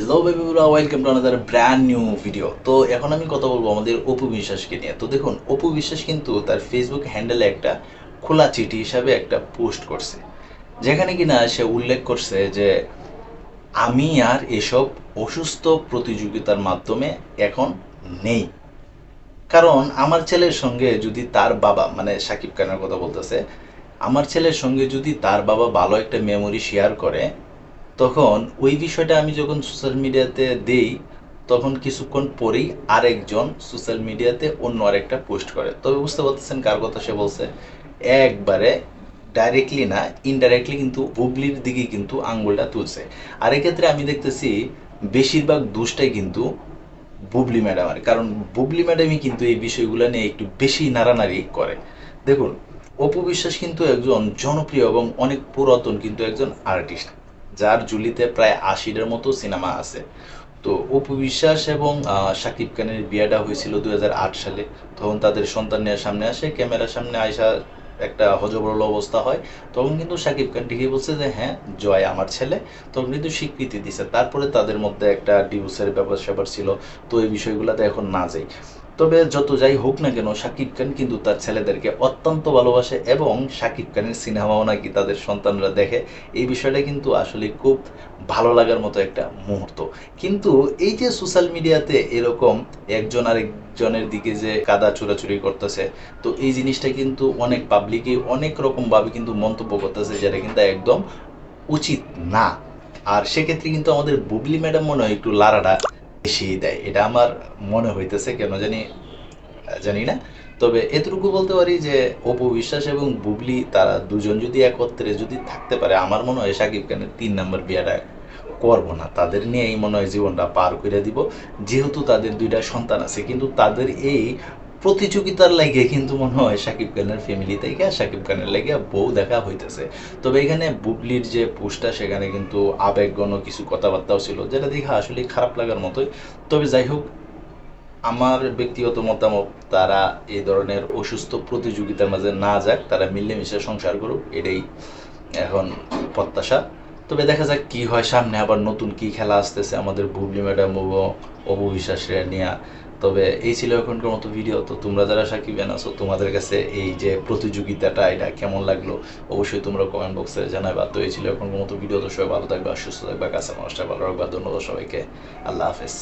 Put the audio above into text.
Hello বেবিরা, welcome to another brand new video. তো এখন আমি কথা বলবো আমাদের অপু বিশ্বাসকে নিয়ে। তো দেখুন, অপু বিশ্বাস কিন্তু তার ফেসবুক হ্যান্ডেলে একটা খোলা চিঠি হিসাবে একটা পোস্ট করছে, যেখানে কিনা সে উল্লেখ করছে যে আমি আর এসব অসুস্থ প্রতিযোগিতার মাধ্যমে এখন নেই। কারণ আমার ছেলের সঙ্গে যদি তার বাবা, মানে সাকিব খানের কথা বলতেছে, আমার ছেলের সঙ্গে যদি তার বাবা ভালো একটা মেমোরি শেয়ার করে, তখন ওই বিষয়টা আমি যখন সোশ্যাল মিডিয়াতে দেই, তখন কিছুক্ষণ পরেই আরেকজন সোশ্যাল মিডিয়াতে অন্য আরেকটা পোস্ট করে। তবে বুঝতে পারতেছেন কার কথা সে বলছে? একবারে ডাইরেক্টলি না, ইনডাইরেক্টলি কিন্তু বুবলির দিকে কিন্তু আঙ্গুলটা তুলছে। আর এক্ষেত্রে আমি দেখতেছি বেশিরভাগ দোষটাই কিন্তু বুবলি ম্যাডামের, কারণ বুবলি ম্যাডামই কিন্তু এই বিষয়গুলো নিয়ে একটু বেশি নাড়ানাড়ি করে। দেখুন, অপু বিশ্বাস কিন্তু একজন জনপ্রিয় এবং অনেক পুরাতন কিন্তু একজন আর্টিস্ট, যার ঝুলিতে প্রায় ৮০টার মতো সিনেমা আছে। তো অপু বিশ্বাস এবং শাকিব খানের বিয়েটা হয়েছিল ২০০৮ সালে। তখন তাদের সন্তান নিয়ে সামনে আসে, ক্যামেরার সামনে আয়সা একটা হজবরল অবস্থা হয়। তখন কিন্তু শাকিব খান ঠিকই বলছে যে হ্যাঁ, জয় আমার ছেলে। তখন কিন্তু স্বীকৃতি দিছে। তারপরে তাদের মধ্যে একটা ডিভোর্সের ব্যাপার স্যাপার ছিল। তো এই বিষয়গুলোতে এখন না যাই। তবে যত যাই হোক না কেন, শাকিব খান কিন্তু তার ছেলেদেরকে অত্যন্ত ভালোবাসে এবং শাকিব খানের সিনেমাও নাকি তাদের সন্তানরা দেখে। এই বিষয়টা কিন্তু আসলে খুব ভালো লাগার মতো একটা মুহূর্ত। কিন্তু এই যে সোশ্যাল মিডিয়াতে এরকম একজন আরেকজনের দিকে যে কাদা চোরাচুরি করতেছে, তো এই জিনিসটা কিন্তু অনেক পাবলিকই অনেক রকমভাবে কিন্তু মন্তব্য করতেছে, যেটা কিন্তু একদম উচিত না। আর সেক্ষেত্রে কিন্তু আমাদের বুবলি ম্যাডাম মনে হয় একটু লাড়াটা বেশি দেয়, এটা আমার মনে হইতেছে, কেন জানি জানি না। তবে এতটুকু বলতে পারি যে অপু বিশ্বাস এবং বুবলি তারা দুজন যদি একত্রে যদি থাকতে পারে, আমার মনে হয় শাকিব খানের ৩ নম্বর বিয়েটা করবো না, তাদের নিয়েই মনে হয় জীবনটা পার করে দিব। যেহেতু তাদের ২টা সন্তান আছে, কিন্তু তাদের এই প্রতিযোগিতার লাগে কিন্তু মনে হয় শাকিব খানের ফ্যামিলি থেকে শাকিব খানের লাগে বউ দেখা হইতেছে। তবে এখানে বুবলির যে পোস্টটা, সেখানে কিন্তু আবেগঘন কিছু কথাবার্তাও ছিল, যেটা দেখে আসলে খারাপ লাগার মতোই। তবে যাই হোক, আমার ব্যক্তিগত মতামত, তারা এই ধরনের অসুস্থ প্রতিযোগিতার মাঝে না যাক, তারা মিলেমিশে সংসার করুক, এটাই এখন প্রত্যাশা। তবে দেখা যাক কি হয় সামনে, আবার নতুন কি খেলা আসতেছে আমাদের বুবলি ম্যাডাম ও অপু বিশ্বাসের নিয়ে। তবে এই ছিল এখনকার মতো ভিডিও। তো তোমরা যারা সাকিবিয়ান আছো, তোমাদের কাছে এই যে প্রতিযোগিতাটা এটা কেমন লাগলো অবশ্যই তোমরা কমেন্ট বক্সে জানাবা। তো এই ছিল এখনকার মতো ভিডিও। তো সবাই ভালো থাকবে, সুস্থ থাকবে, কাছে মানুষটা ভালো রাখবা। ধন্যবাদ সবাইকে। আল্লাহ হাফেজ।